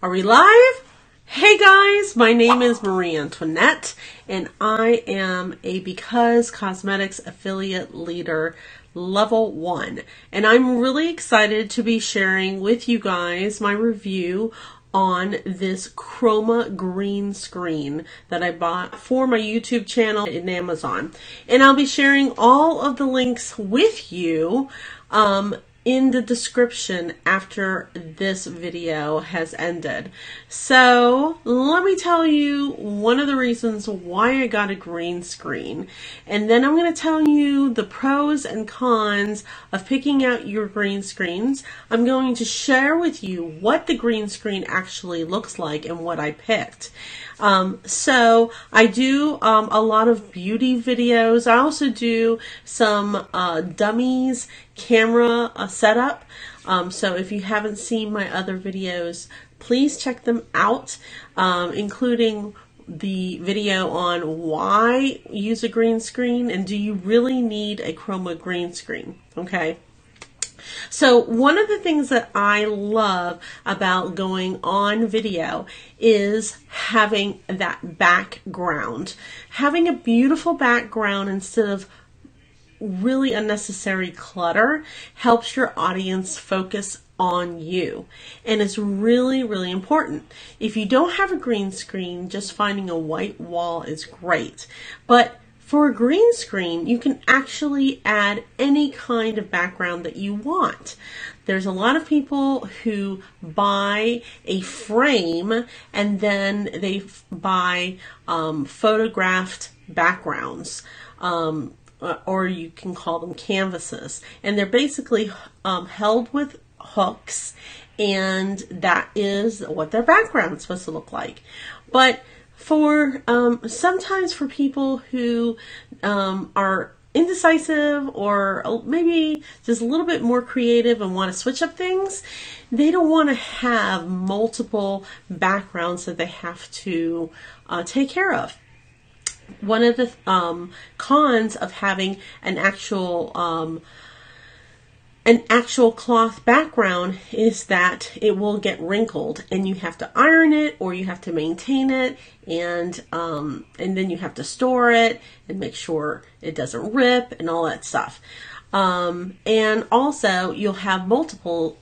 Are we live? Hey guys, my name is Marie Antoinette, and I am a Because Cosmetics Affiliate Leader Level 1. And I'm really excited to be sharing with you guys my review on this Chroma green screen that I bought for my YouTube channel in Amazon. And I'll be sharing all of the links with you in the description after this video has ended. So let me tell you one of the reasons why I got a green screen, and then I'm going to tell you the pros and cons of picking out your green screens. I'm going to share with you what the green screen actually looks like and what I picked. So I do a lot of beauty videos. I also do some dummies camera setup. So if you haven't seen my other videos, please check them out, including the video on why use a green screen and do you really need a chroma green screen. Okay. So one of the things that I love about going on video is having that background. Having a beautiful background instead of really unnecessary clutter helps your audience focus on you, and it's really, really important. If you don't have a green screen, just finding a white wall is great, but for a green screen, you can actually add any kind of background that you want. There's a lot of people who buy a frame and then they buy photographed backgrounds, or you can call them canvases. And they're basically held with hooks, and that is what their background is supposed to look like. But for sometimes for people who are indecisive or maybe just a little bit more creative and want to switch up things, they don't want to have multiple backgrounds that they have to take care of. One of the cons of having an actual cloth background is that it will get wrinkled and you have to iron it or you have to maintain it, and then you have to store it and make sure it doesn't rip and all that stuff. And also you'll have multiple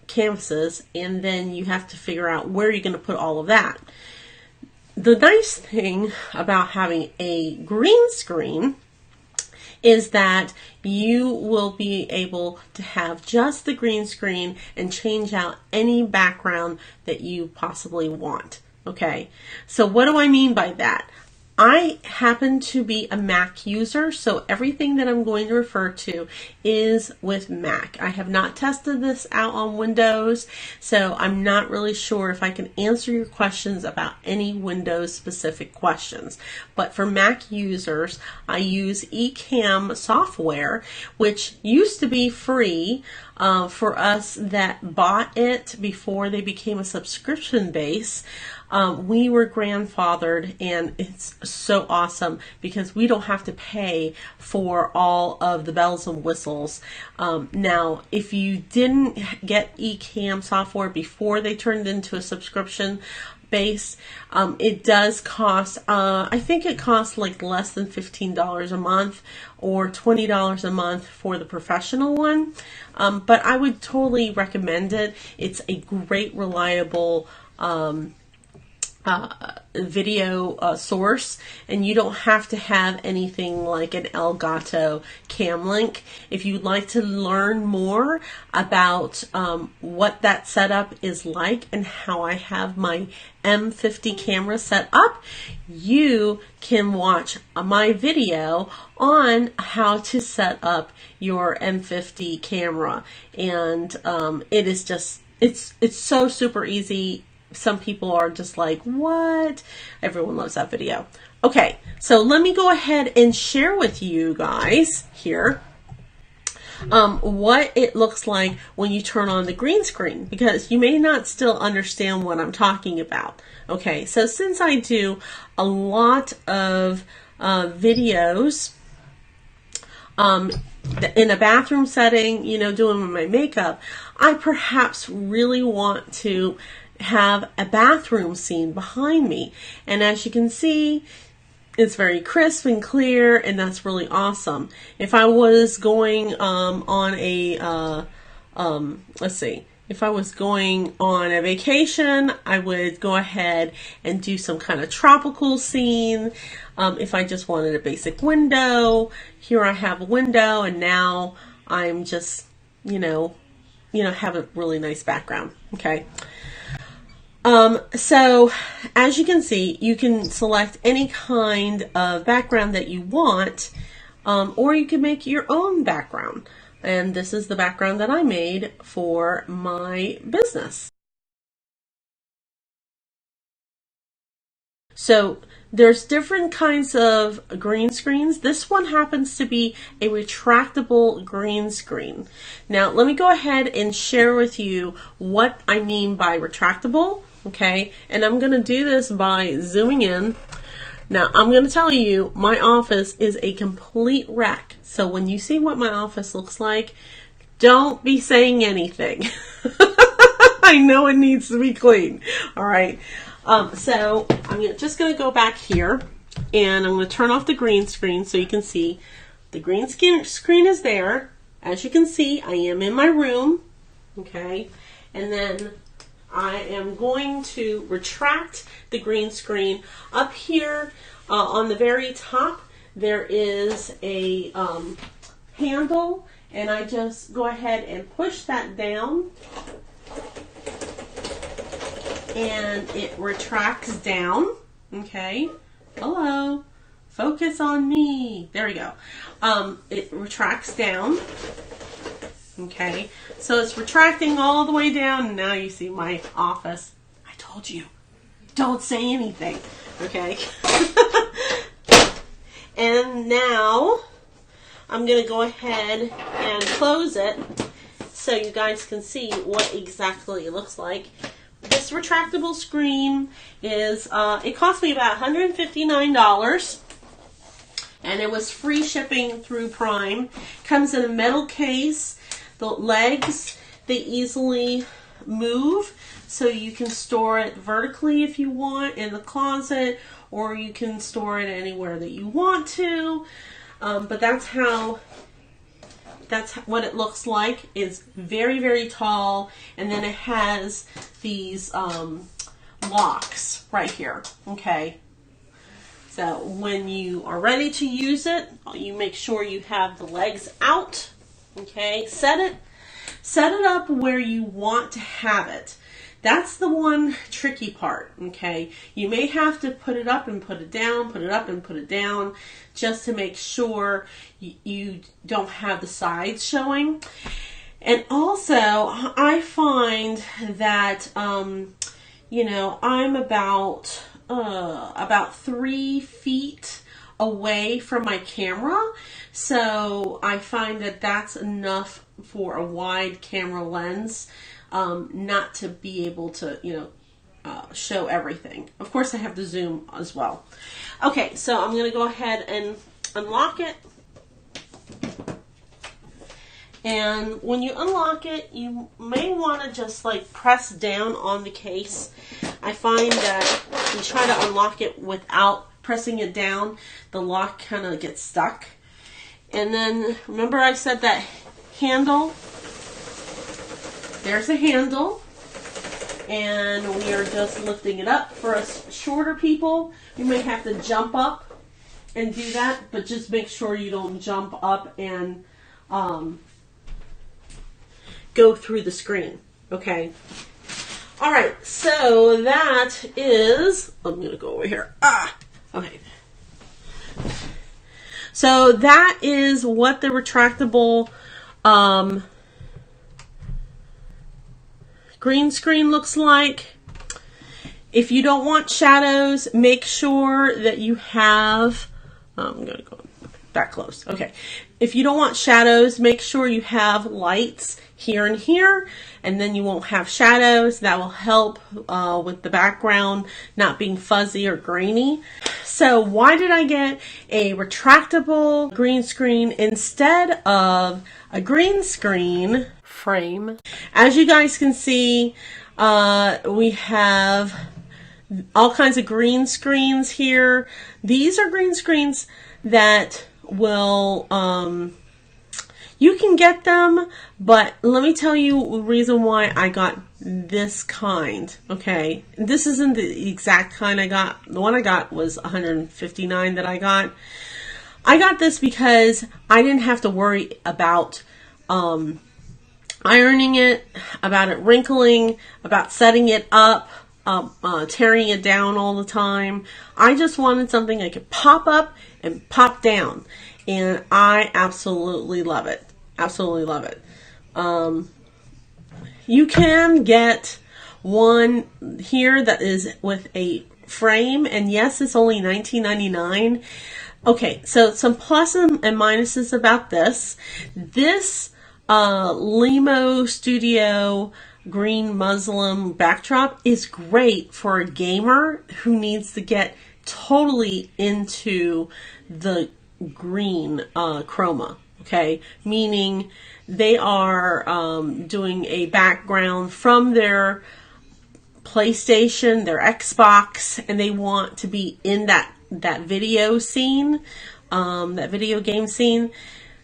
canvases, and then you have to figure out where you're going to put all of that. The nice thing about having a green screen is that you will be able to have just the green screen and change out any background that you possibly want. Okay, so what do I mean by that? I happen to be a Mac user, so everything that I'm going to refer to is with Mac. I have not tested this out on Windows, so I'm not really sure if I can answer your questions about any Windows specific questions. But for Mac users, I use Ecamm software, which used to be free for us that bought it before they became a subscription base. We were grandfathered, and it's so awesome because we don't have to pay for all of the bells and whistles. Now, if you didn't get Ecamm software before they turned into a subscription base, it does cost, I think it costs like less than $15 a month or $20 a month for the professional one. But I would totally recommend it. It's a great, reliable video source, and you don't have to have anything like an Elgato cam link. If you'd like to learn more about what that setup is like and how I have my M50 camera set up, you can watch my video on how to set up your M50 camera, and it is just it's so super easy. Some people are just like, what? Everyone loves that video. Okay, so let me go ahead and share with you guys here what it looks like when you turn on the green screen, because you may not still understand what I'm talking about. Okay, so since I do a lot of videos in a bathroom setting, you know, doing my makeup, I perhaps really want to have a bathroom scene behind me. And as you can see, it's very crisp and clear, and that's really awesome. If I was going on a, let's see, if I was going on a vacation, I would go ahead and do some kind of tropical scene. If I just wanted a basic window, here I have a window, and now I'm just, you know, have a really nice background. Okay. So as you can see, you can select any kind of background that you want, or you can make your own background. And this is the background that I made for my business. So there's different kinds of green screens. This one happens to be a retractable green screen. Now, let me go ahead and share with you what I mean by retractable, okay? And I'm going to do this by zooming in. Now, I'm going to tell you, my office is a complete wreck. So when you see what my office looks like, don't be saying anything. I know it needs to be clean. All right. So I'm just going to go back here, and I'm going to turn off the green screen so you can see the green screen is there. As you can see, I am in my room. Okay. And then I am going to retract the green screen. Up here on the very top, there is a handle, and I just go ahead and push that down, and it retracts down. Okay. Hello. Focus on me. There we go. It retracts down. Okay, so it's retracting all the way down, and now you see my office. I told you, don't say anything, okay? And now I'm going to go ahead and close it so you guys can see what exactly it looks like. This retractable screen is, it cost me about $159. And it was free shipping through Prime. Comes in a metal case. The legs, they easily move, so you can store it vertically if you want in the closet, or you can store it anywhere that you want to. But that's what it looks like. It's very, very tall, and then it has these locks right here. Okay. So when you are ready to use it, you make sure you have the legs out. Okay, set it up where you want to have it. That's the one tricky part, okay? You may have to put it up and put it down, put it up and put it down, just to make sure you don't have the sides showing. And also, I find that, you know, I'm about 3 feet away from my camera, so I find that that's enough for a wide camera lens, not to be able to, you know, show everything. Of course, I have the zoom as well. Okay, so I'm going to go ahead and unlock it. And when you unlock it, you may want to just like press down on the case. I find that you try to unlock it without pressing it down, the lock kind of gets stuck. And then remember I said that handle? There's a handle, and we are just lifting it up. For us shorter people, you may have to jump up and do that, but just make sure you don't jump up and go through the screen. Okay. All right, so that is, I'm going to go over here. Okay. So that is what the retractable green screen looks like. If you don't want shadows, make sure that you have, I'm going to go back close. Okay. If you don't want shadows, make sure you have lights here and here, and then you won't have shadows. That will help with the background not being fuzzy or grainy. So why did I get a retractable green screen instead of a green screen frame? As you guys can see, we have all kinds of green screens here. These are green screens that will, you can get them, but let me tell you the reason why I got this kind, okay? This isn't the exact kind I got. The one I got was 159 that I got. I got this because I didn't have to worry about ironing it, about it wrinkling, about setting it up, tearing it down all the time. I just wanted something I could pop up and pop down, and I absolutely love it. Absolutely love it. You can get one here that is with a frame, and yes, it's only $19.99. Okay, so some pluses and minuses about this. This Elgato Studio green muslin backdrop is great for a gamer who needs to get totally into the green chroma, okay? Meaning they are doing a background from their PlayStation, their Xbox, and they want to be in that video scene, that video game scene,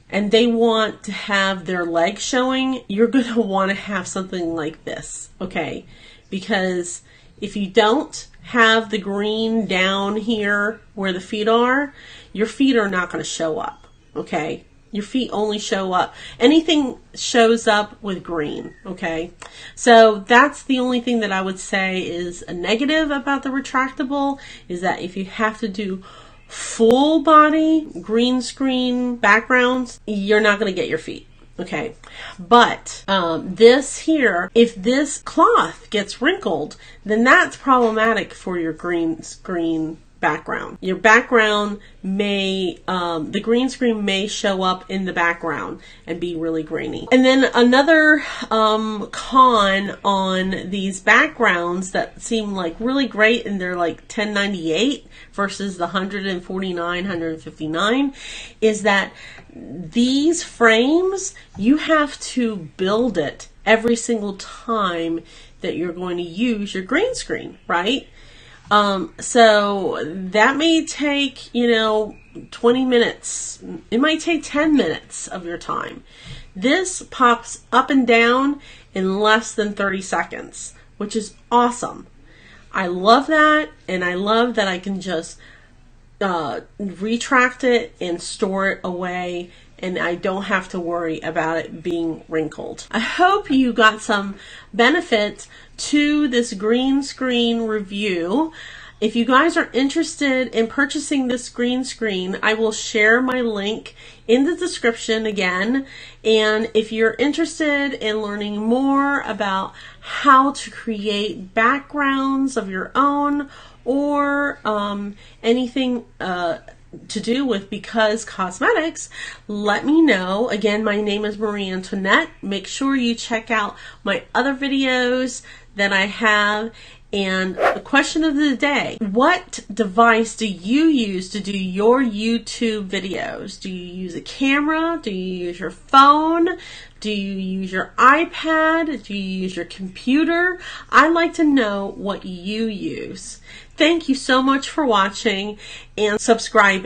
and they want to have their legs showing. You're going to want to have something like this, okay? Because if you don't have the green down here where the feet are, your feet are not going to show up, okay? Your feet only show up. Anything shows up with green, okay? So that's the only thing that I would say is a negative about the retractable, is that if you have to do full body green screen backgrounds, you're not going to get your feet, okay? But this here, if this cloth gets wrinkled, then that's problematic for your green screen background. Your background may, the green screen may show up in the background and be really grainy. And then another con on these backgrounds that seem like really great, and they're like $10.98 versus the $149, $159, is that these frames, you have to build it every single time that you're going to use your green screen, right? So that may take, 20 minutes. It might take 10 minutes of your time. This pops up and down in less than 30 seconds, which is awesome. I love that, and I love that I can just retract it and store it away, and I don't have to worry about it being wrinkled. I hope you got some benefit to this green screen review. If you guys are interested in purchasing this green screen, I will share my link in the description again. And if you're interested in learning more about how to create backgrounds of your own, or anything to do with Because Cosmetics, let me know. Again, my name is Marie Antoinette. Make sure you check out my other videos that I have. And the question of the day: what device do you use to do your YouTube videos? Do you use a camera? Do you use your phone? Do you use your iPad? Do you use your computer? I'd like to know what you use. Thank you so much for watching and subscribing.